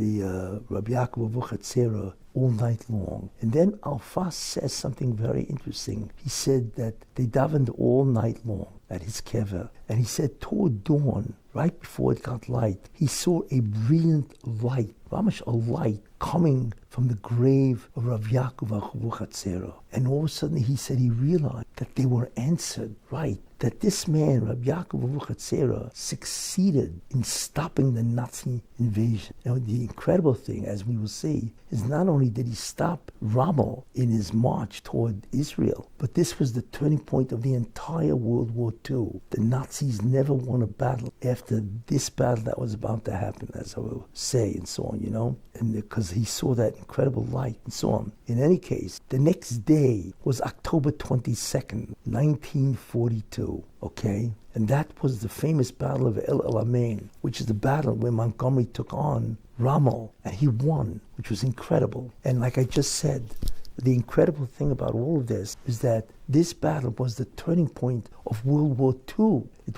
the Rabbi Yaakov Avuchatzera all night long. And then Alfas says something very interesting. He said that they davened all night long at his kever. And he said toward dawn, right before it got light, he saw a brilliant light, Ramash, a light coming from the grave of Rav Yaakov Avuchatzera. And all of a sudden he said he realized that they were answered, right? That this man, Rav Yaakov Avuchatzera, succeeded in stopping the Nazi invasion. Now, the incredible thing, as we will see, is not only did he stop Rommel in his march toward Israel, but this was the turning point of the entire World War II. The Nazis never won a battle after this battle that was about to happen, as I will say, and so on, and because he saw that incredible light and so on. In any case, the next day was October 22nd, 1942, okay? And that was the famous Battle of El Alamein, which is the battle where Montgomery took on Rommel, and he won, which was incredible. And like I just said, the incredible thing about all of this is that this battle was the turning point of World War II. It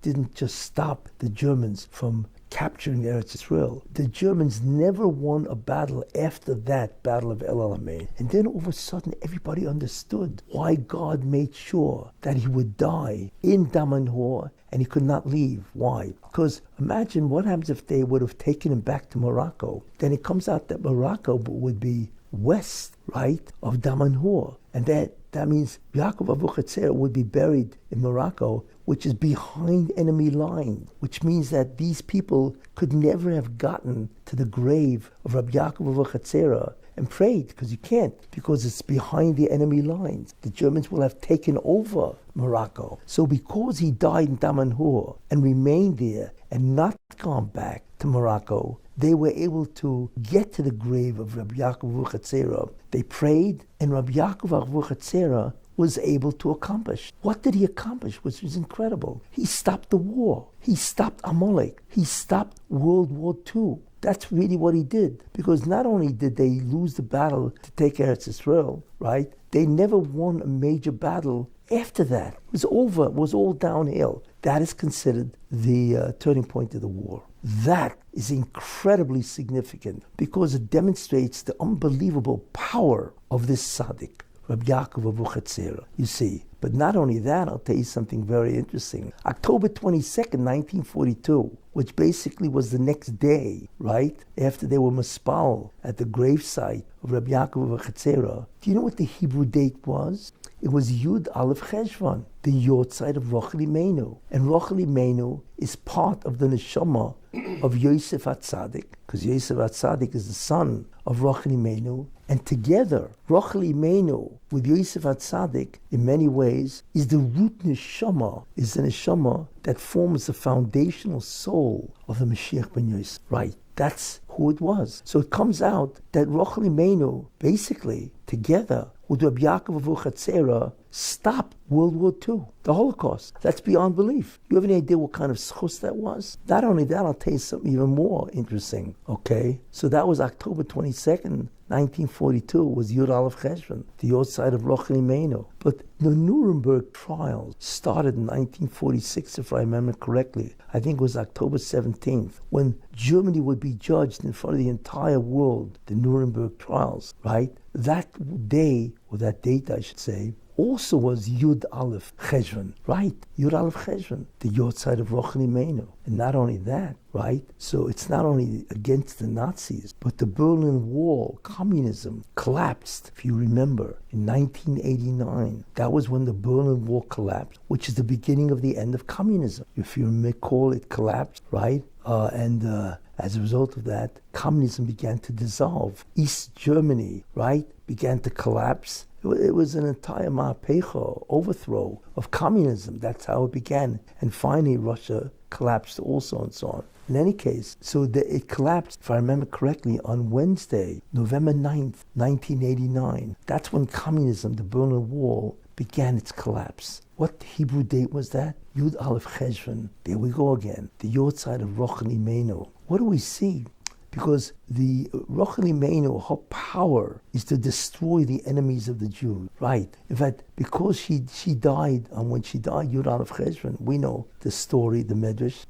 didn't just stop the Germans from capturing Eretz Israel. The Germans never won a battle after that Battle of El Alamein. And then all of a sudden, everybody understood why God made sure that he would die in Damanhur and he could not leave. Why? Because imagine what happens if they would have taken him back to Morocco. Then it comes out that Morocco would be west, right, of Damanhur. And that means Yaakov Avuchatzera would be buried in Morocco, which is behind enemy lines, which means that these people could never have gotten to the grave of Rabbi Yaakov Avuchatzera and prayed, because you can't, because it's behind the enemy lines. The Germans will have taken over Morocco. So because he died in Damanhur and remained there and not gone back to Morocco, they were able to get to the grave of Rabbi Yaakov Avuchatzera. They prayed, and Rabbi Yaakov Avuchatzera was able to accomplish. What did he accomplish, which was incredible? He stopped the war. He stopped Amalek. He stopped World War II. That's really what he did. Because not only did they lose the battle to take Eretz Israel, right? They never won a major battle after that. It was over. It was all downhill. That is considered the turning point of the war. That is incredibly significant because it demonstrates the unbelievable power of this tzaddik, Rabbi Yaakov Avuchatzera, you see. But not only that, I'll tell you something very interesting. October 22nd, 1942, which basically was the next day, right, after they were mispal at the gravesite of Rabbi Yaakov Avuchatzera. Do you know what the Hebrew date was? It was Yud Aleph Cheshvan, the Yortzeit of Rochel Imenu. And Rochel Imenu is part of the neshama of Yosef HaTzadik, because Yosef HaTzadik is the son of Rochel Imenu. And together, Rochel Imenu with Yosef HaTzadik, in many ways, is the root neshama, is the neshama that forms the foundational soul of the Mashiach ben Yosef. Right, that's who it was. So it comes out that Rochel Imenu, basically, together with Rabbi Yaakov Avuchatzera, stopped World War II, the Holocaust. That's beyond belief. You have any idea what kind of schus that was? Not only that, I'll tell you something even more interesting, okay? So that was October 22nd, 1942, was Yud Aleph Cheshvan, the outside of Rochel Imenu. But the Nuremberg trials started in 1946, if I remember correctly. I think it was October 17th, when Germany would be judged in front of the entire world, the Nuremberg trials, right? That day, or that date I should say, also was Yud Aleph Cheshvan, right? Yud Aleph Cheshvan, the Yortzeit of Rochel Imenu. And not only that, right? So it's not only against the Nazis, but the Berlin Wall, communism, collapsed, if you remember, in 1989. That was when the Berlin Wall collapsed, which is the beginning of the end of communism. If you recall, it collapsed, right? As a result of that, communism began to dissolve. East Germany, right, began to collapse. It was an entire ma'apecha, overthrow of communism. That's how it began. And finally, Russia collapsed also, and so on. In any case, it collapsed, if I remember correctly, on Wednesday, November 9th, 1989. That's when communism, the Berlin Wall, began its collapse. What Hebrew date was that? Yud Aleph Cheshvan. There we go again. The Yortzeit of Rochel Imenu. What do we see? Because the Rochel Imenu, her power is to destroy the enemies of the Jews. Right. In fact, because she died, and when she died, Yud Aleph Cheshvan, we know the story, the Medrash,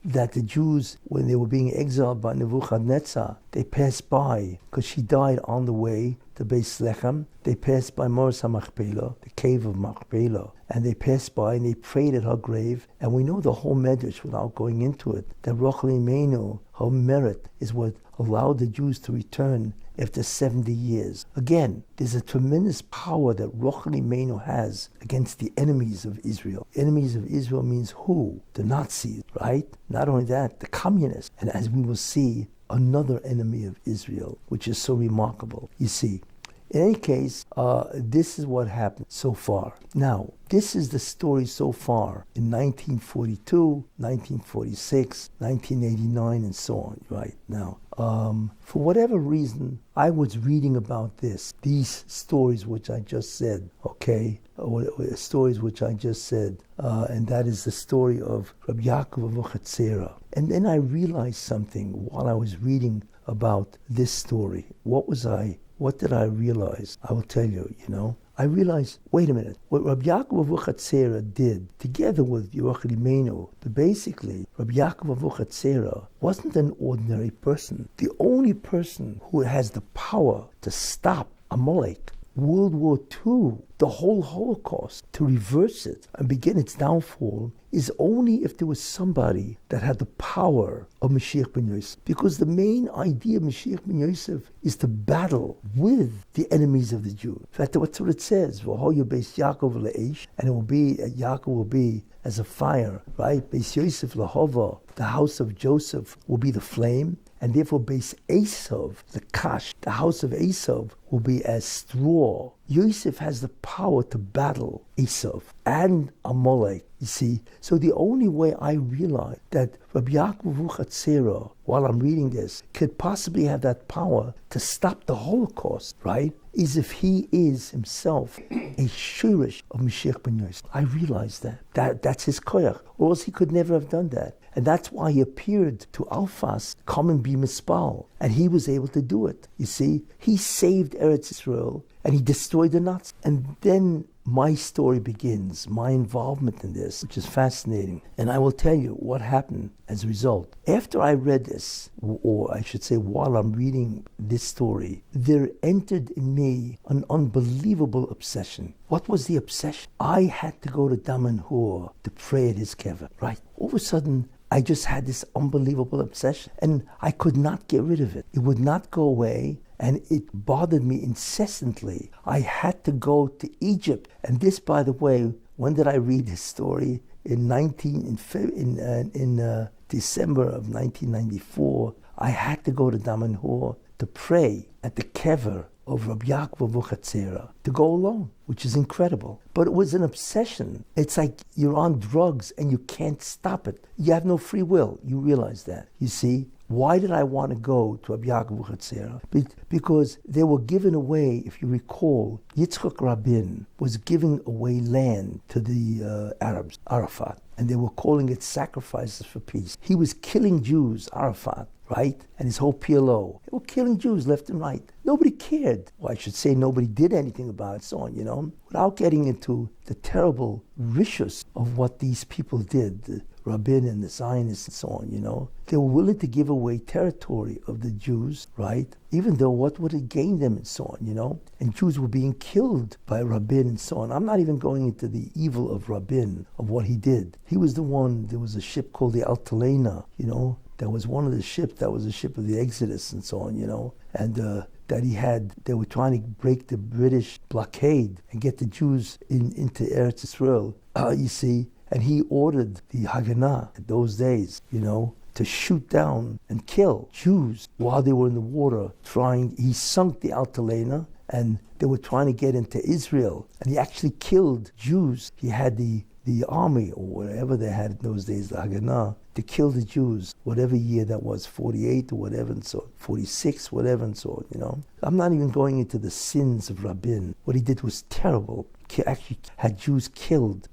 that the Jews, when they were being exiled by Nebuchadnezzar, they passed by, because she died on the way to Beis Lechem, they passed by Moras HaMachpelah, the cave of Machpelah, and they passed by and they prayed at her grave. And we know the whole Medrash without going into it, that Rochel Imenu, her merit, is what allowed the Jews to return after 70 years. Again, there's a tremendous power that Rochel Imenu has against the enemies of Israel. Enemies of Israel means who? The Nazis, right? Not only that, the communists. And as we will see, another enemy of Israel, which is so remarkable. You see, in any case, this is what happened so far. Now, this is the story so far in 1942, 1946, 1989, and so on, right? Now, for whatever reason, I was reading about these stories which I just said, okay? Stories which I just said, and that is the story of Rabbi Yaakov Avuchatzera. And then I realized something while I was reading about this story. What did I realize? I will tell you, I realized, wait a minute, what Rabbi Yaakov Avuchatzera did, together with Rochel Imenu, basically, Rabbi Yaakov Avuchatzera wasn't an ordinary person. The only person who has the power to stop Amalek, World War II, the whole Holocaust, to reverse it and begin its downfall, is only if there was somebody that had the power of Mashiach ben Yosef. Because the main idea of Mashiach ben Yosef is to battle with the enemies of the Jews. In fact, that's what it says. V'ho Beis Yaakov le'esh, and Yaakov will be as a fire, right? Beis Yosef lahova, the house of Joseph will be the flame, and therefore Beis Esav, the kash, the house of Esav, will be as straw. Yosef has the power to battle Esav and Amalek, you see. So the only way I realize that Rabbi Yaakov Avuchatzera, while I'm reading this, could possibly have that power to stop the Holocaust, right, is if he is himself a shurish of Mashiach ben Yosef. I realize that's his koyach, or else he could never have done that. And that's why he appeared to Alphas, come and be mispal. And he was able to do it. You see, he saved Eretz Israel and he destroyed the Nazis. And then my story begins, my involvement in this, which is fascinating. And I will tell you what happened as a result. After I read this, or I should say while I'm reading this story, there entered in me an unbelievable obsession. What was the obsession? I had to go to Daman-Hur to pray at his kever, right? All of a sudden, I just had this unbelievable obsession, and I could not get rid of it. It would not go away, and it bothered me incessantly. I had to go to Egypt. And this, by the way, when did I read this story? In December of 1994, I had to go to Daman-Hur to pray at the kever of Rabbi Yaakov Avuchatzera, to go alone, which is incredible. But it was an obsession. It's like you're on drugs and you can't stop it. You have no free will. You realize that. You see? Why did I want to go to Rabbi Yaakov Avuchatzera? Because they were given away, if you recall, Yitzchak Rabin was giving away land to the Arabs, Arafat, and they were calling it sacrifices for peace. He was killing Jews, Arafat, right? And his whole PLO. They were killing Jews left and right. Nobody cared. Well, I should say nobody did anything about it, so on, without getting into the terrible rishus of what these people did, the Rabin and the Zionists and so on, They were willing to give away territory of the Jews, right? Even though what would it gain them and so on, And Jews were being killed by Rabin and so on. I'm not even going into the evil of Rabin, of what he did. He was the one, there was a ship called the Altalena, That was one of the ships, that was a ship of the Exodus and so on, And they were trying to break the British blockade and get the Jews into Eretz Israel, you see. And he ordered the Haganah at those days, to shoot down and kill Jews while they were in the water he sunk the Altalena, and they were trying to get into Israel. And he actually killed Jews. He had the army, or whatever they had in those days, the Haganah, to kill the Jews, whatever year that was, 48 or whatever, and so 46, whatever, and so on, I'm not even going into the sins of Rabin. What he did was terrible. He actually had Jews killed,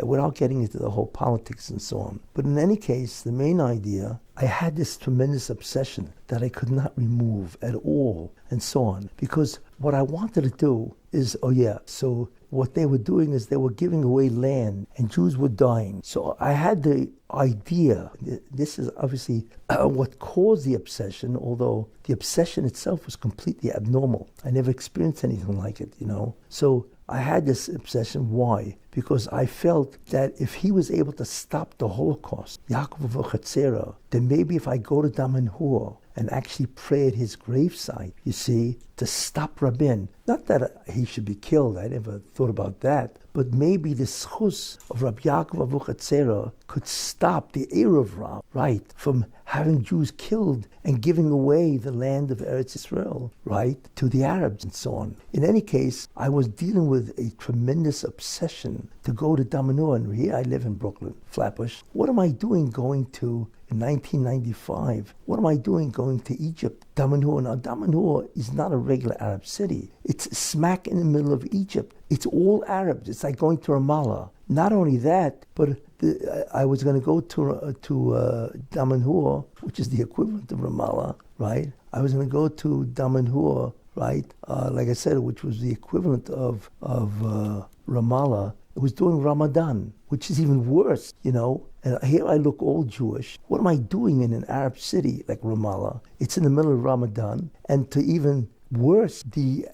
without getting into the whole politics and so on. But in any case, the main idea, I had this tremendous obsession that I could not remove at all and so on. Because what I wanted to do is, so what they were doing is they were giving away land and Jews were dying. So I had the idea, this is obviously what caused the obsession, although the obsession itself was completely abnormal. I never experienced anything like it, So I had this obsession. Why? Because I felt that if he was able to stop the Holocaust, Yaakov Avuchatzera, then maybe if I go to Daman-Hur and actually pray at his gravesite, you see, to stop Rabin. Not that he should be killed, I never thought about that, but maybe the schus of Rabbi Yaakov Avuchatzera could stop the Erev Rav, right, from having Jews killed and giving away the land of Eretz Israel, right, to the Arabs and so on. In any case, I was dealing with a tremendous obsession to go to Daman-Hur, and here I live in Brooklyn, Flatbush. What am I doing going to, in 1995, what am I doing going to Egypt? Daman-Hur. Now, Daman-Hur is not a regular Arab city. It's smack in the middle of Egypt. It's all Arabs. It's like going to Ramallah. Not only that, but I was going to go to Daman-Hur, which is the equivalent of Ramallah, right? I was going to go to Daman-Hur, right? Like I said, which was the equivalent of Ramallah. It was during Ramadan, which is even worse, And here I look all Jewish. What am I doing in an Arab city like Ramallah? It's in the middle of Ramadan. And to even worse, the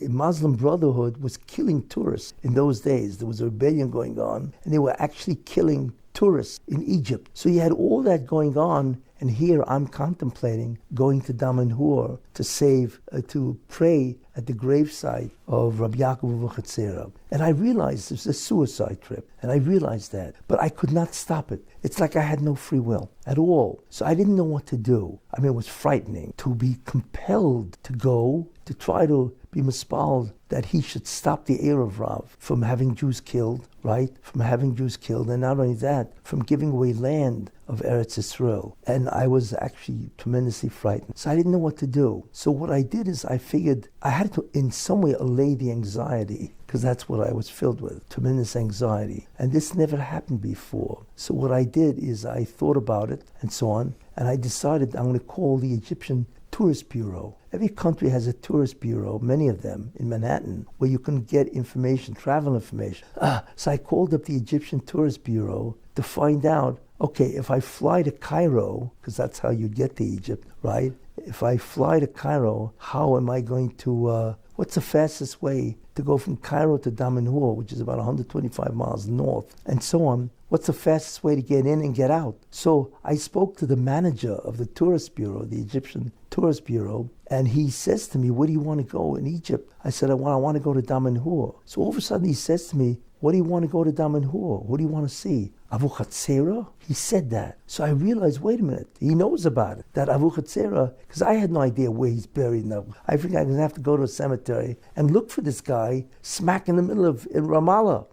Muslim Brotherhood was killing tourists in those days. There was a rebellion going on, and they were actually killing tourists in Egypt. So you had all that going on, and here I'm contemplating going to Daman-Hur to pray at the gravesite of Rabbi Yaakov Avuchatzera. And I realized it was a suicide trip, and I realized that. But I could not stop it. It's like I had no free will at all. So I didn't know what to do. I mean, it was frightening to be compelled to go, to try to be mispalled that he should stop the Erev Rav from having Jews killed, right? From having Jews killed, and not only that, from giving away land of Eretz Israel. And I was actually tremendously frightened. So I didn't know what to do. So what I did is I figured I had to in some way allay the anxiety, because that's what I was filled with, tremendous anxiety. And this never happened before. So what I did is I thought about it and so on, and I decided I'm going to call the Egyptian Tourist Bureau. Every country has a tourist bureau, many of them in Manhattan, where you can get information, travel information. So I called up the Egyptian Tourist Bureau to find out, okay, if I fly to Cairo, because that's how you get to Egypt, right? If I fly to Cairo, how am I going to, what's the fastest way to go from Cairo to Daman-Hur, which is about 125 miles north, and so on? What's the fastest way to get in and get out? So I spoke to the manager of the tourist bureau, the Egyptian Tourist Bureau, and he says to me, where do you want to go in Egypt? I said, I want to go to Daman-Hur. So all of a sudden he says to me, what do you want to go to Daman-Hur? What do you want to see? Avuchatzera? He said that. So I realized, wait a minute, he knows about it. That Avuchatzera, because I had no idea where he's buried now. I think I'm going to have to go to a cemetery and look for this guy smack in the middle of in Ramallah.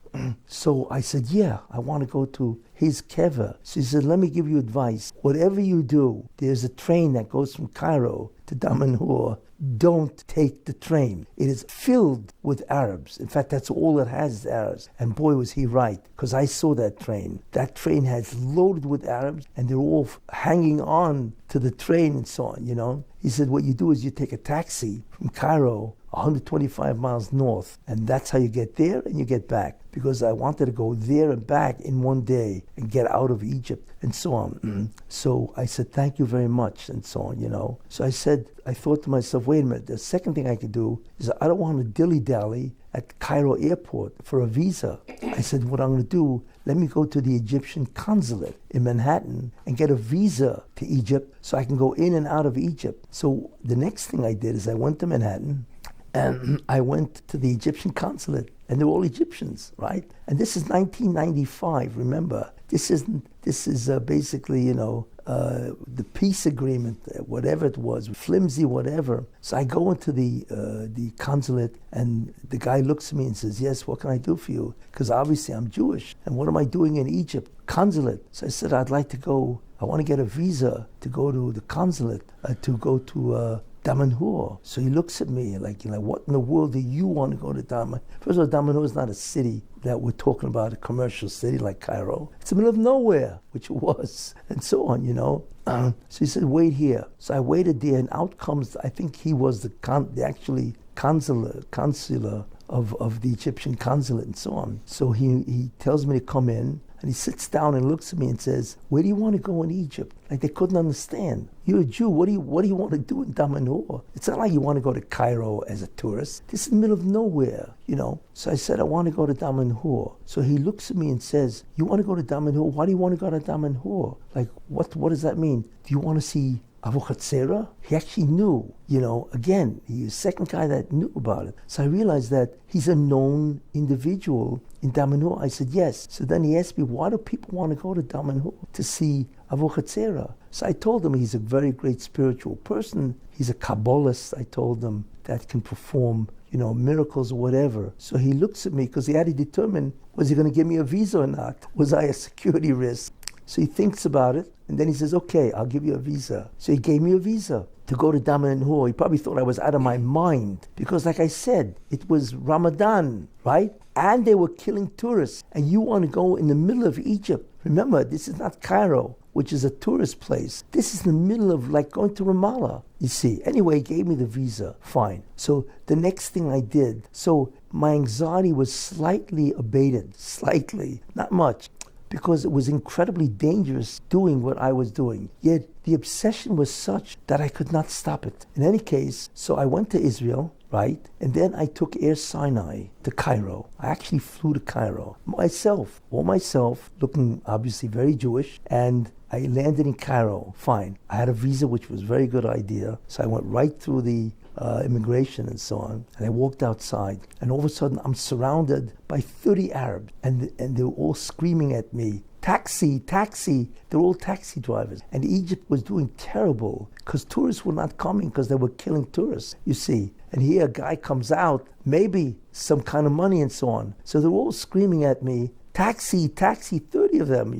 So I said, yeah, I want to go to his kever. So he said, let me give you advice. Whatever you do, there's a train that goes from Cairo to Daman-Hur. Don't take the train. It is filled with Arabs. In fact, that's all it has is Arabs. And boy, was he right, because I saw that train. That train has loaded with Arabs, and they're all hanging on to the train and so on, He said, what you do is you take a taxi from Cairo 125 miles north, and that's how you get there and you get back. Because I wanted to go there and back in one day and get out of Egypt and so on. So I said, thank you very much and so on, So I thought to myself, wait a minute, the second thing I could do is I don't want to dilly-dally at Cairo airport for a visa. I said, what I'm going to do, let me go to the Egyptian consulate in Manhattan and get a visa to Egypt so I can go in and out of Egypt. So the next thing I did is I went to Manhattan and I went to the Egyptian consulate, and they're all Egyptians, right? And this is 1995, remember. This is basically, the peace agreement, whatever it was, flimsy, whatever. So I go into the consulate, and the guy looks at me and says, yes, what can I do for you? Because obviously I'm Jewish, and what am I doing in Egypt? Consulate. So I said, I'd like to go, I want to get a visa to go to the consulate, to go to Damanhur. So he looks at me like, what in the world do you want to go to Damanhur? First of all, Damanhur is not a city that we're talking about, a commercial city like Cairo. It's in the middle of nowhere, which it was, and so on, So he said, wait here. So I waited there, and out comes, I think he was the consular of the Egyptian consulate and so on. So he tells me to come in, and he sits down and looks at me and says, where do you want to go in Egypt? Like they couldn't understand. You're a Jew, what do you want to do in Damanhur? It's not like you want to go to Cairo as a tourist. This is in the middle of nowhere, So I said, I want to go to Damanhur. So he looks at me and says, you want to go to Damanhur? Why do you want to go to Damanhur? Like, what does that mean? Do you want to see Abu Khatsera? He actually knew, again, he was the second guy that knew about it. So I realized that he's a known individual in Damanhur. I said, yes. So then he asked me, why do people want to go to Damanhur to see Abu Khatsera? So I told him he's a very great spiritual person. He's a Kabbalist, I told him, that can perform, miracles or whatever. So he looks at me because he had to determine, was he going to give me a visa or not? Was I a security risk? So he thinks about it, and then he says, okay, I'll give you a visa. So he gave me a visa to go to Damanhur. He probably thought I was out of my mind because, like I said, it was Ramadan, right? And they were killing tourists. And you want to go in the middle of Egypt. Remember, this is not Cairo, which is a tourist place. This is in the middle of like going to Ramallah, you see. Anyway, he gave me the visa. Fine. So the next thing I did, so my anxiety was slightly abated, slightly, not much, because it was incredibly dangerous doing what I was doing. Yet the obsession was such that I could not stop it. In any case, so I went to Israel, right? And then I took Air Sinai to Cairo. I actually flew to Cairo all myself, looking obviously very Jewish, and I landed in Cairo. Fine. I had a visa, which was a very good idea. So I went right through the immigration and so on. And I walked outside, and all of a sudden I'm surrounded by 30 Arabs, and they were all screaming at me, taxi, taxi. They're all taxi drivers. And Egypt was doing terrible because tourists were not coming because they were killing tourists, you see. And here a guy comes out, maybe some kind of money and so on. So they're all screaming at me, taxi, taxi, 30 of them,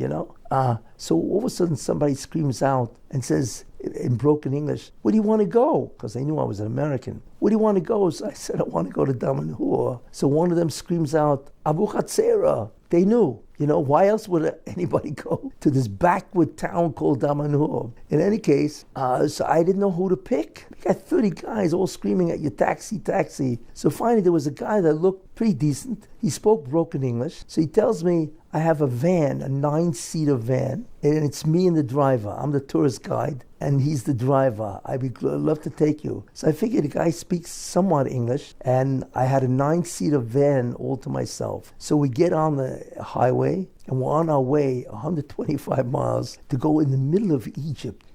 So all of a sudden somebody screams out and says in broken English, where do you want to go? Because they knew I was an American. Where do you want to go? So I said, I want to go to Damanhur. So one of them screams out, Abu Khatsera. They knew. Why else would anybody go to this backward town called Damanhur? In any case, so I didn't know who to pick. You got 30 guys all screaming at you, taxi, taxi. So finally there was a guy that looked pretty decent. He spoke broken English. So he tells me, I have a van, a 9-seater van, and it's me and the driver. I'm the tourist guide, and he's the driver. I'd love to take you. So I figured the guy speaks somewhat English, and I had a 9-seater van all to myself. So we get on the highway, and we're on our way 125 miles to go in the middle of Egypt,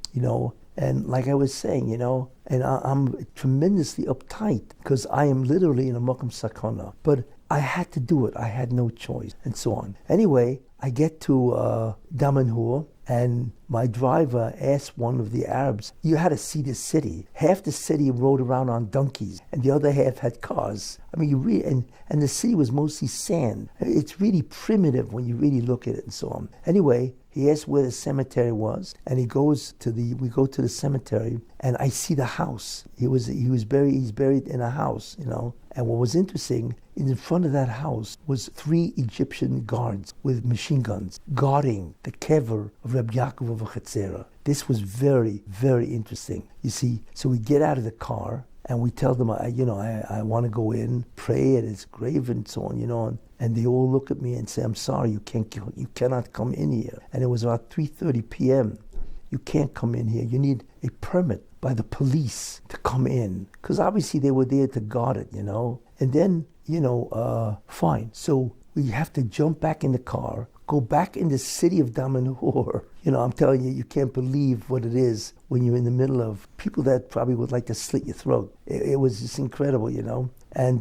And like I was saying, and I'm tremendously uptight because I am literally in a Makam Sakana. But I had to do it. I had no choice, and so on. Anyway, I get to Damanhur, and my driver asked one of the Arabs, you had to see this city. Half the city rode around on donkeys, and the other half had cars. I mean, and the city was mostly sand. It's really primitive when you really look at it and so on. Anyway, he asked where the cemetery was, and we go to the cemetery, and I see the house. He's buried in a house, And what was interesting, in front of that house was 3 Egyptian guards with machine guns guarding the kever of Reb Yaakov of Khatsera. This was very, very interesting. You see, so we get out of the car and we tell them, I want to go in, pray at his grave and so on, And they all look at me and say, I'm sorry, you cannot come in here. And it was about 3:30 p.m. You can't come in here. You need a permit by the police to come in. Because obviously they were there to guard it, And then, fine. So we have to jump back in the car, go back in the city of Damanhur. I'm telling you, you can't believe what it is when you're in the middle of people that probably would like to slit your throat. It was just incredible, And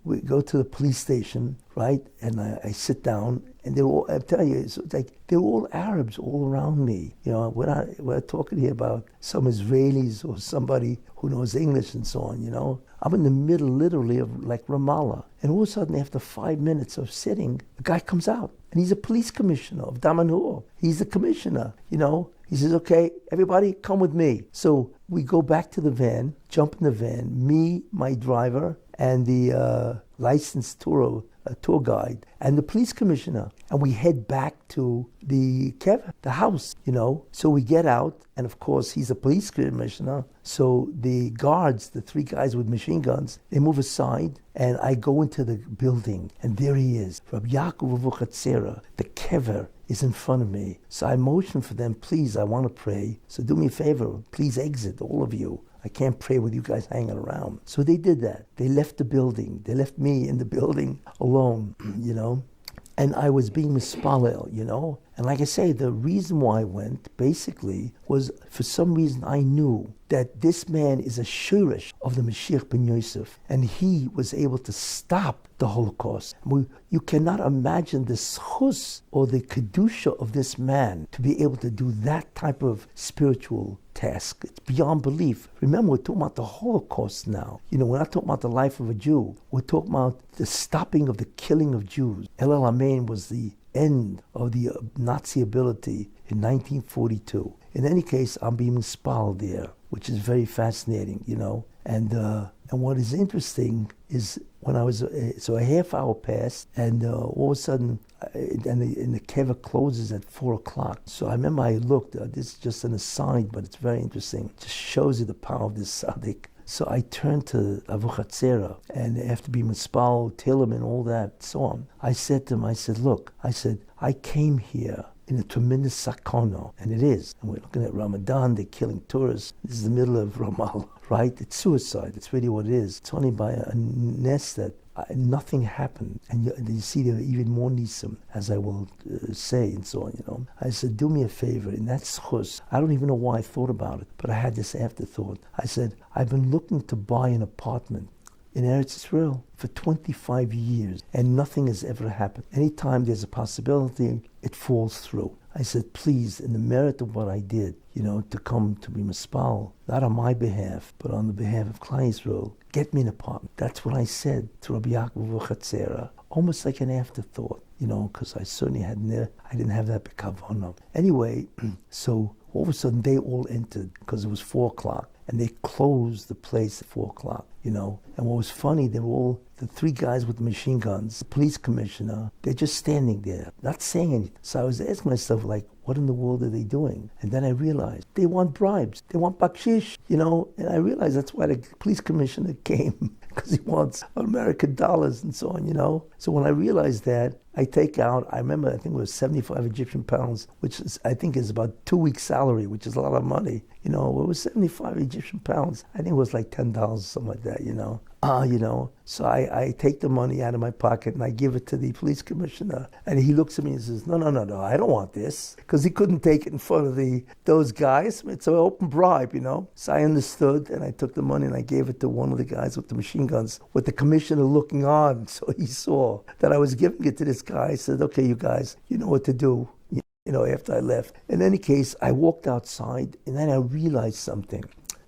we go to the police station, right? And I sit down, and they're all, I'm telling you, it's like they're all Arabs all around me. We're not talking here about some Israelis or somebody who knows English and so on, I'm in the middle, literally, of like Ramallah. And all of a sudden, after 5 minutes of sitting, a guy comes out. And he's a police commissioner of Damanhur. He's the commissioner, He says, okay, everybody come with me. So we go back to the van, jump in the van, me, my driver, and the licensed tour guide, and the police commissioner. And we head back to the house, So we get out, and of course, he's a police commissioner. So the guards, the three guys with machine guns, they move aside, and I go into the building, and there he is. Rabbi Yaakov Avuchatzera, the kever, is in front of me. So I motion for them, please, I want to pray. So do me a favor, please exit, all of you. I can't pray with you guys hanging around. So they did that. They left the building. They left me in the building alone, And I was being mispalel, And like I say, the reason why I went, basically, was for some reason I knew that this man is a shurish of the Mashiach ben Yosef, and he was able to stop the Holocaust. You cannot imagine the schus or the kedusha of this man to be able to do that type of spiritual task. It's beyond belief. Remember, we're talking about the Holocaust now. We're not talking about the life of a Jew. We're talking about the stopping of the killing of Jews. El Alamein was the end of the Nazi ability in 1942. In any case, I'm being spalled there, which is very fascinating, And what is interesting is when I was, so a half hour passed, and all of a sudden, and the kever closes at 4 o'clock. So I remember I looked, this is just an aside, but it's very interesting. It just shows you the power of this tzaddik. So I turned to Avuchatzera, and after being mispal, Tillim, and all that, so on, I said to him, look, I came here in a tremendous sakana, and it is. And we're looking at Ramadan, they're killing tourists. This is the middle of Ramal, right? It's suicide. It's really what it is. It's only by a nest that nothing happened. And you see there are even more nisim, as I will say, and so on, I said, do me a favor, and that's chus. I don't even know why I thought about it, but I had this afterthought. I said, I've been looking to buy an apartment in Eretz Israel for 25 years, and nothing has ever happened. Anytime there's a possibility, it falls through. I said, please, in the merit of what I did, to come to be mispal, not on my behalf, but on the behalf of Klal Yisrael, get me an apartment. That's what I said to Rabbi Yaakov Avuchatzera, almost like an afterthought, because I certainly I didn't have that b'kavanah. Anyway, so all of a sudden they all entered, because it was 4 o'clock. And they closed the place at 4 o'clock, And what was funny, they were all, the 3 guys with the machine guns, the police commissioner, they're just standing there, not saying anything. So I was asking myself, what in the world are they doing? And then I realized they want bribes. They want bakshish, And I realized that's why the police commissioner came, because he wants American dollars and so on, So when I realized that, I take out, I remember, I think it was 75 Egyptian pounds, which I think is about 2 weeks' salary, which is a lot of money. It was 75 Egyptian pounds. I think it was like $10, something like that, So I take the money out of my pocket and I give it to the police commissioner. And he looks at me and says, no, I don't want this. Because he couldn't take it in front of those guys. It's an open bribe, So I understood, and I took the money and I gave it to one of the guys with the machine guns, with the commissioner looking on. So he saw that I was giving it to this guy. I said, okay, you guys, you know what to do. After I left. In any case, I walked outside, and then I realized something.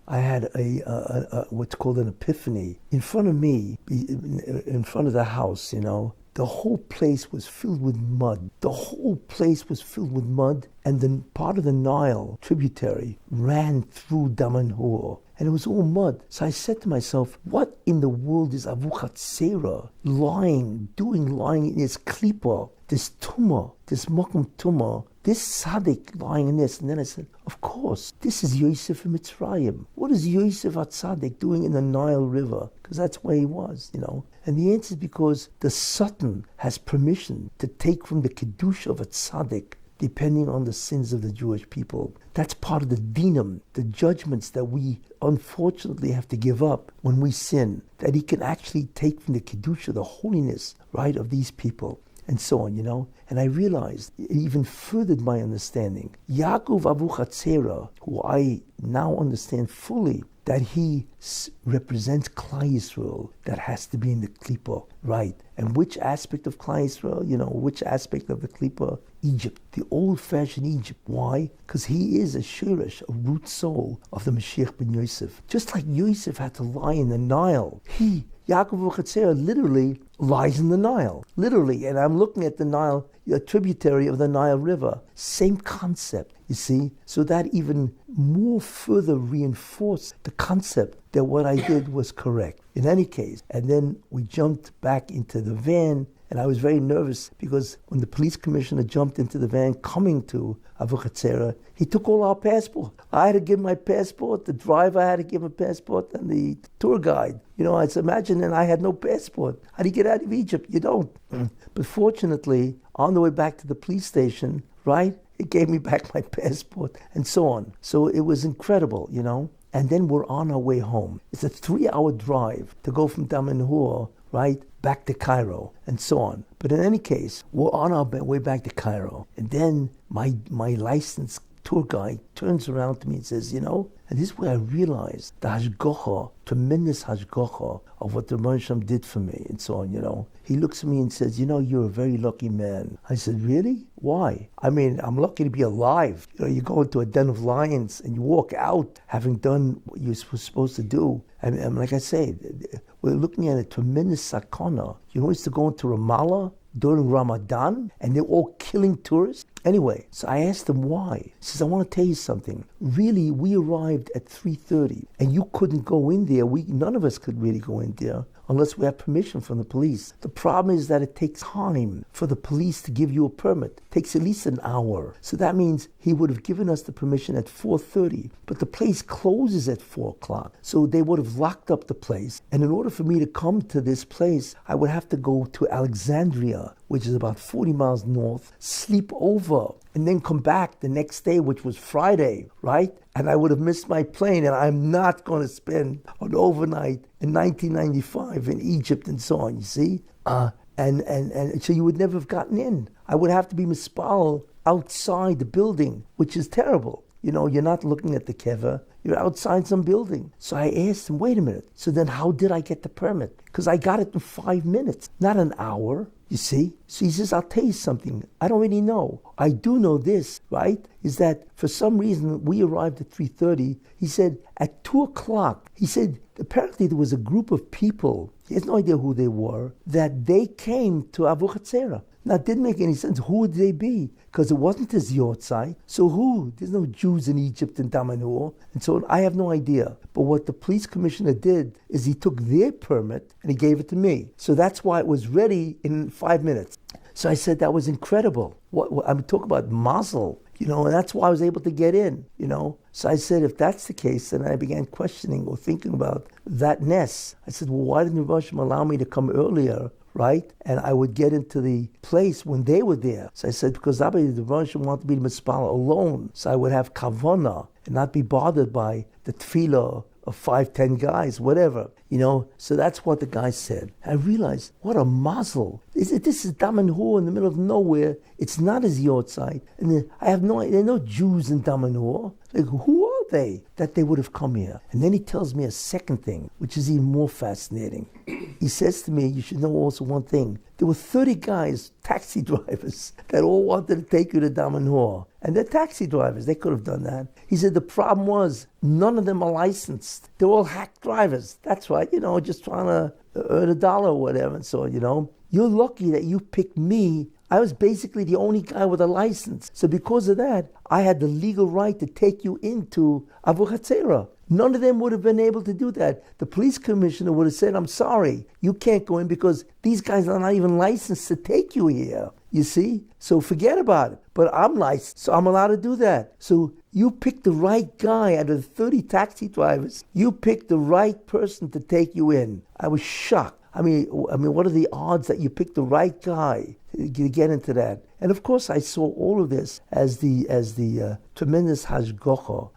I had a what's called an epiphany. In front of me, in front of the house, the whole place was filled with mud. The whole place was filled with mud, and then part of the Nile tributary ran through Damanhur. And it was all mud. So I said to myself, what in the world is Avuchatzera lying in his klipa, this tumah, this mokum tumah, this tzaddik lying in this? And then I said, of course, this is Yosef in Mitzrayim. What is Yosef HaTzaddik doing in the Nile River? Because that's where he was, And the answer is because the Satan has permission to take from the kedusha of a tzaddik, depending on the sins of the Jewish people. That's part of the dinam, the judgments that we unfortunately have to give up when we sin, that he can actually take from the kedusha, the holiness, right, of these people, and so on, And I realized, it even furthered my understanding. Yaakov Avuchatzera, who I now understand fully, that he represents Klal Yisrael, that has to be in the klipa, right? And which aspect of Klal Yisrael? Which aspect of the klipa? Egypt, the old-fashioned Egypt. Why? Because he is a shirish, a root soul of the Mashiach ben Yosef. Just like Yosef had to lie in the Nile, Yaakov Avuchatzera literally lies in the Nile. Literally. And I'm looking at the Nile. a tributary of the Nile River. Same concept, you see? So that even more further reinforced the concept that what I did was correct. In any case, and then we jumped back into the van, and I was very nervous because when the police commissioner jumped into the van coming to Abu Khatsera, he took all our passports. I had to give my passport, the driver had to give a passport, and the tour guide. I said, imagine, and I had no passport. How do you get out of Egypt? You don't. But fortunately, on the way back to the police station, right, it gave me back my passport and so on. So it was incredible, And then we're on our way home. It's a 3-hour drive to go from Damanhur, right, back to Cairo and so on. But in any case, we're on our way back to Cairo. And then my licensed tour guide turns around to me and says, and this is where I realized the hashgacha, tremendous hashgacha of what the Mashiach did for me and so on, He looks at me and says, you're a very lucky man. I said, really? Why? I mean, I'm lucky to be alive. You go into a den of lions and you walk out having done what you were supposed to do. And like I say, we're looking at a tremendous sakana. We used to go into Ramallah during Ramadan and they're all killing tourists. Anyway, so I asked him why. He says, I want to tell you something. Really, we arrived at 3:30 and you couldn't go in there. None of us could really go in there unless we have permission from the police. The problem is that it takes time for the police to give you a permit. It takes at least an hour. So that means he would have given us the permission at 4:30, but the place closes at 4 o'clock. So they would have locked up the place. And in order for me to come to this place, I would have to go to Alexandria, which is about 40 miles north, sleep over, and then come back the next day, which was Friday, right? And I would have missed my plane, and I'm not going to spend an overnight in 1995 in Egypt and so on, you see? And so you would never have gotten in. I would have to be mispal outside the building, which is terrible. You're not looking at the kever, you're outside some building. So I asked him, wait a minute, so then how did I get the permit? Because I got it in 5 minutes, not an hour. You see? So he says, I'll tell you something. I don't really know. I do know this, right? Is that for some reason we arrived at 3:30. He said at 2 o'clock, he said apparently there was a group of people, he has no idea who they were, that they came to Abu Khatsera. Now, it didn't make any sense. Who would they be? Because it wasn't his yortzeit. So who? There's no Jews in Egypt and Damanhur. And so I have no idea. But what the police commissioner did is he took their permit and he gave it to me. So that's why it was ready in 5 minutes. So I said, that was incredible. I'm talking about mazel, and that's why I was able to get in, So I said, if that's the case, then I began questioning or thinking about that ness. I said, well, why didn't the Russian allow me to come earlier? Right? And I would get into the place when they were there. So I said, because the Russian wanted to be mispala alone. So I would have kavana and not be bothered by the tefillah of 5-10 guys, whatever. So that's what the guy said. I realized, what a mazel. This is Damanhur in the middle of nowhere. It's not his yortzeit. And there are no Jews in Damanhur. Like, who are they that they would have come here? And then he tells me a second thing, which is even more fascinating. He says to me, you should know also one thing. There were 30 guys, taxi drivers, that all wanted to take you to Damanhur. And they're taxi drivers. They could have done that. He said the problem was none of them are licensed. They're all hack drivers. That's right, just trying to earn $1 or whatever. And so, you're lucky that you picked me. I was basically the only guy with a license. So because of that, I had the legal right to take you into Abu Khatsera. None of them would have been able to do that. The police commissioner would have said, I'm sorry, you can't go in because these guys are not even licensed to take you here. You see? So forget about it. But I'm licensed, so I'm allowed to do that. So you picked the right guy out of the 30 taxi drivers. You picked the right person to take you in. I was shocked. I mean, what are the odds that you picked the right guy to get into that? And of course, I saw all of this as the tremendous hashgacha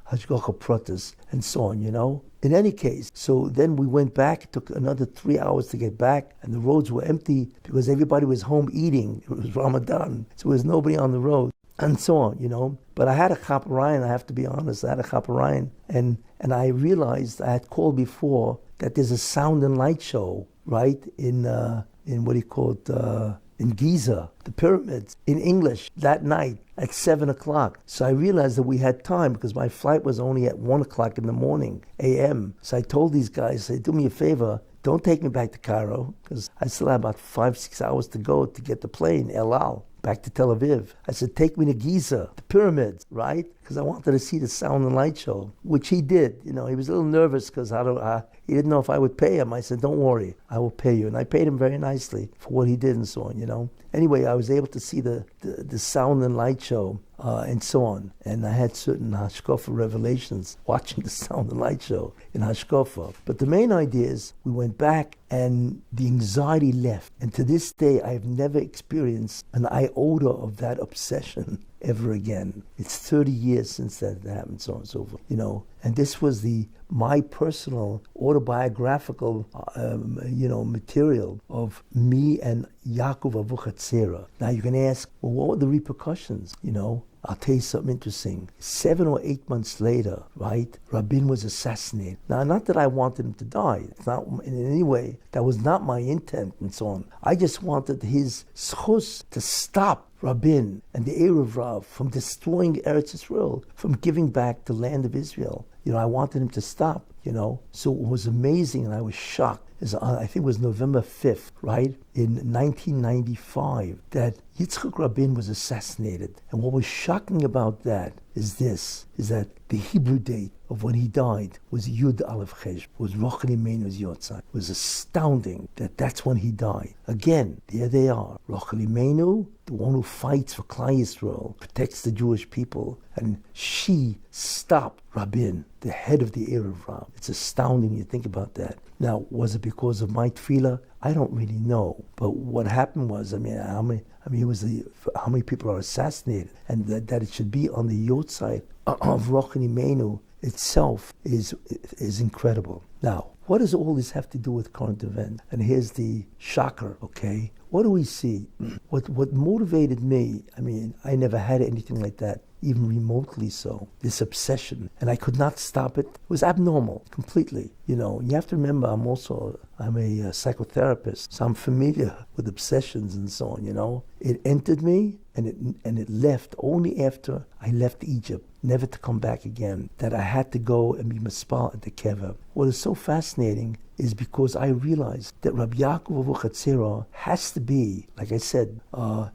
pratis, and so on, In any case, so then we went back. It took another 3 hours to get back, and the roads were empty because everybody was home eating. It was Ramadan, so there was nobody on the road, and so on, But I had a chaperone, I have to be honest. I had a chaperone, and I realized I had called before that there's a sound and light show, right, in what do you call it, in Giza, the pyramids, in English, that night at 7 o'clock. So I realized that we had time because my flight was only at 1 o'clock in the morning, a.m. So I told these guys, say, do me a favor, don't take me back to Cairo because I still have about 5-6 hours to go to get the plane, El Al, back to Tel Aviv. I said, take me to Giza, the pyramids, right? Because I wanted to see the sound and light show, which he did. He was a little nervous because he didn't know if I would pay him. I said, don't worry, I will pay you. And I paid him very nicely for what he did and so on, Anyway, I was able to see the sound and light show and so on. And I had certain Hashkafa revelations watching the sound and light show in Hashkafa. But the main idea is we went back and the anxiety left. And to this day, I've never experienced an iota of that obsession ever again. It's 30 years since that happened, so on and so forth, And this was my personal autobiographical, material of me and Yaakov Avuchatzera. Now you can ask, well, what were the repercussions? I'll tell you something interesting. 7 or 8 months later, right, Rabin was assassinated. Now, not that I wanted him to die. It's not in any way. That was not my intent and so on. I just wanted his schus to stop Rabin and the Erev Rav from destroying Eretz Yisrael, from giving back the land of Israel. I wanted him to stop, So it was amazing and I was shocked. I think it was November 5th, right, in 1995, that Yitzchak Rabin was assassinated. And what was shocking about that is that the Hebrew date of when he died was Yud Aleph Chesh, was Rochel Imeinu's Yotzai. It was astounding that that's when he died. Again, there they are. Rochel Imeinu, the one who fights for Klal Yisrael, protects the Jewish people, and she stopped Rabin, the head of the Erev Rav. It's astounding you think about that. Now, was it because of my tefillah? I don't really know. But what happened was, how many people are assassinated, and that it should be on the Yotzai of Rochel Imeinu itself is incredible. Now, what does all this have to do with current event? And here's the shocker, okay? What do we see? What motivated me, I never had anything like that, even remotely so, this obsession, and I could not stop it. It was abnormal, completely. You have to remember, I'm a psychotherapist, so I'm familiar with obsessions and so on, It entered me, and it left only after I left Egypt, never to come back again, that I had to go and be mispal at the kever. What is so fascinating is because I realized that Rabbi Yaakov Avuchatzera has to be, like I said, a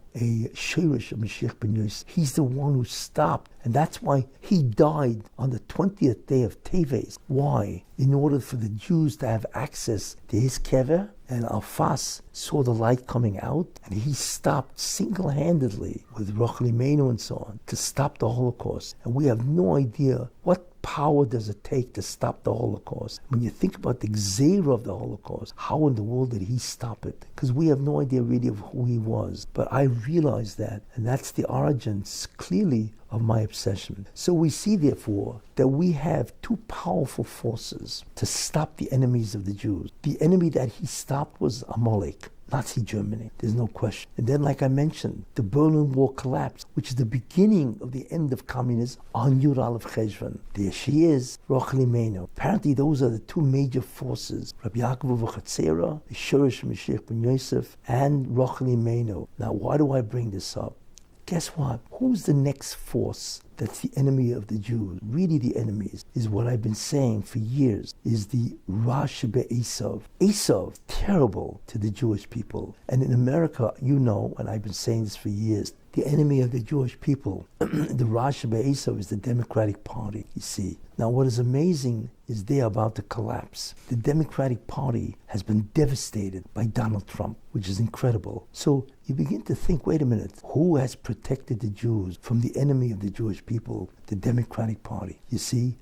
shirish of Mashiach ben Yosef. He's the one who stopped, and that's why he died on the 20th day of Teves. Why? In order for the Jews to have access to his kever, and Alfas saw the light coming out, and he stopped single-handedly with Rochel Imeinu and so on to stop the Holocaust. And we have no idea what power does it take to stop the Holocaust. When you think about the gzeira of the Holocaust, how in the world did he stop it? Because we have no idea really of who he was. But I realized that, and that's the origins, clearly, of my obsession. So we see, therefore, that we have two powerful forces to stop the enemies of the Jews. The enemy that he stopped was Amalek, Nazi Germany. There's no question. And then, like I mentioned, the Berlin Wall collapsed, which is the beginning of the end of communism on Yud Aleph Cheshvan. There she is, Rochel Imeinu. Apparently, those are the two major forces: Rabbi Yaakov Avuchatzera, the Shurish Mashiach ben Yosef, and Rochel Imeinu. Now, why do I bring this up? Guess what? Who's the next force that's the enemy of the Jews? Really the enemies is what I've been saying for years, is the Rash Be'esav. Esav, terrible to the Jewish people. And in America, and I've been saying this for years, the enemy of the Jewish people, the Rash Be'esav, is the Democratic Party, you see. Now what is amazing is they're about to collapse. The Democratic Party has been devastated by Donald Trump, which is incredible. So you begin to think, wait a minute, who has protected the Jews from the enemy of the Jewish people? The Democratic Party. You see?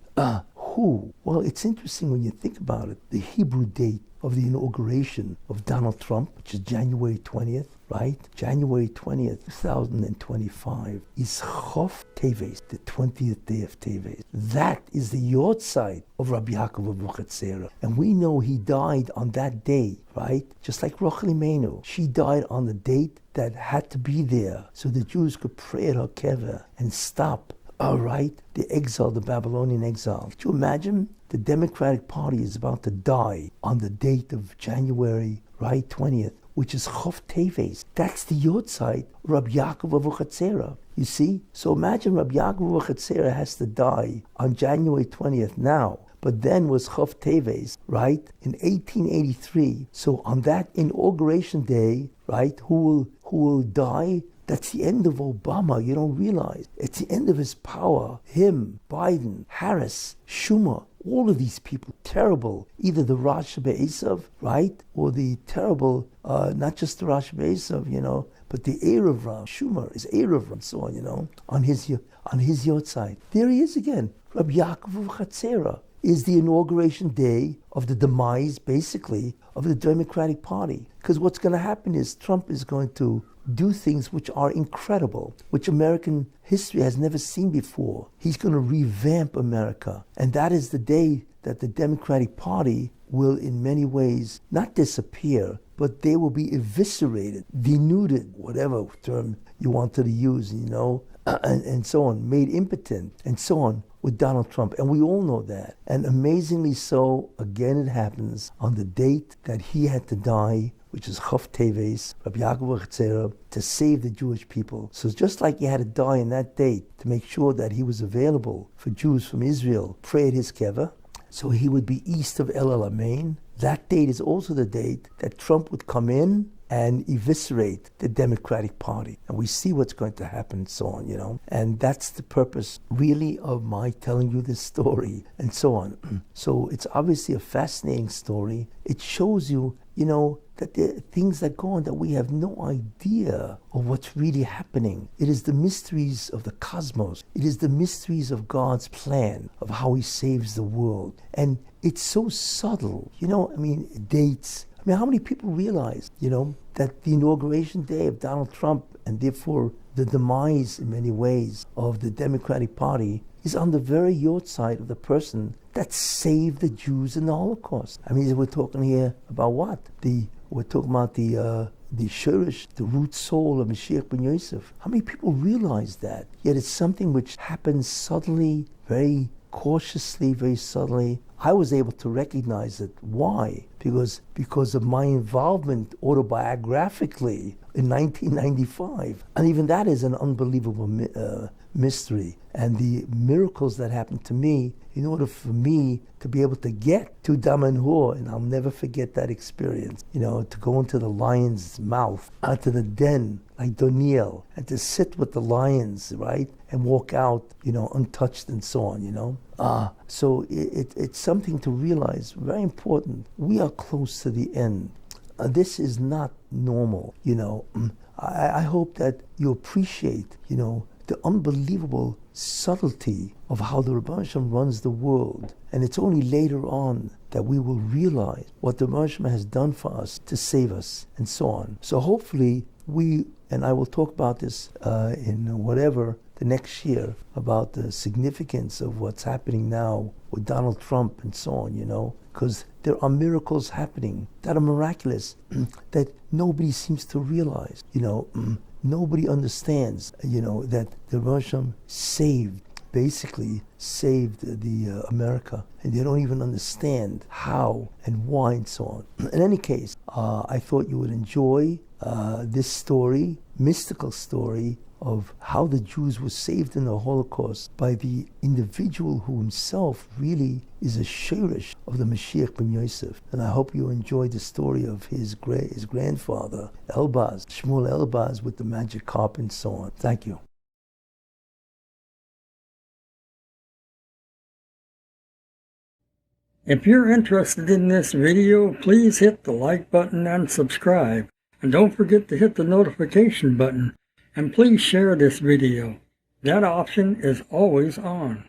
Who? Well, it's interesting when you think about it. The Hebrew date of the inauguration of Donald Trump, which is January 20th, right? January 20th, 2025, is Chof Teves, the 20th day of Teves. That is the Yortzeit of Rabbi Yaakov Avuchatzera. And we know he died on that day, right? Just like Rochel Imeinu. She died on the date that had to be there so the Jews could pray at her kever and stop, all right, the exile, the Babylonian exile. Could you imagine? The Democratic Party is about to die on the date of January, right, 20th, which is Chof Teves. That's the Yortzeit, Rabbi Yaakov Avuchatzera. You see? So imagine Rabbi Yaakov Avuchatzera has to die on January 20th now, but then was Chof Teves, right, in 1883. So on that inauguration day, right, who will die? That's the end of Obama. You don't realize. It's the end of his power. Him, Biden, Harris, Schumer, all of these people, terrible. Either the Rosh Be'esav, right? Or the terrible, not just the Rosh Be'esav, but the Erev Ram. Schumer is Erev Ram, so on, on his yahrzeit. There he is again. Rabbi Yaakov Chatzera is the inauguration day of the demise, basically, of the Democratic Party. Because what's going to happen is Trump is going to do things which are incredible, which American history has never seen before. He's going to revamp America. And that is the day that the Democratic Party will in many ways not disappear, but they will be eviscerated, denuded, whatever term you wanted to use, and so on, made impotent, and so on, with Donald Trump. And we all know that. And amazingly so, again it happens on the date that he had to die, which is Chof Teves, Rabbi Yaakov Chatzera, to save the Jewish people. So just like he had to die on that date to make sure that he was available for Jews from Israel, pray at his kever, so he would be east of El Alamein. That date is also the date that Trump would come in and eviscerate the Democratic Party. And we see what's going to happen and so on, And that's the purpose, really, of my telling you this story and so on. So it's obviously a fascinating story. It shows you, that there are things that go on that we have no idea of what's really happening. It is the mysteries of the cosmos. It is the mysteries of God's plan, of how he saves the world. And it's so subtle, dates. How many people realize, that the inauguration day of Donald Trump, and therefore the demise in many ways of the Democratic Party, is on the very yahrzeit of the person that saved the Jews in the Holocaust. We're talking here about what? We're talking about the shurish, the root soul of Mashiach ben Yosef. How many people realize that? Yet it's something which happens subtly, very cautiously, very subtly. I was able to recognize it. Why? Because of my involvement autobiographically in 1995. And even that is an unbelievable mystery. And the miracles that happened to me in order for me to be able to get to Damanhur, and I'll never forget that experience, to go into the lion's mouth, out to the den, like Doniel, and to sit with the lions, right, and walk out, untouched and so on, So it's something to realize, very important. We are close to the end. This is not normal, I hope that you appreciate, the unbelievable subtlety of how the Rebbe Hashem runs the world. And it's only later on that we will realize what the Rebbe Hashem has done for us to save us, and so on. So hopefully and I will talk about this in the next year, about the significance of what's happening now with Donald Trump and so on, because there are miracles happening that are miraculous that nobody seems to realize, Nobody understands, that the Russian basically saved the America, and they don't even understand how and why and so on. In any case, I thought you would enjoy this story, mystical story, of how the Jews were saved in the Holocaust by the individual who himself really is a shirish of the Mashiach ben Yosef. And I hope you enjoyed the story of his grandfather, Elbaz, Shmuel Elbaz, with the magic carp and so on. Thank you. If you're interested in this video, please hit the like button and subscribe. And don't forget to hit the notification button. And please share this video. That option is always on.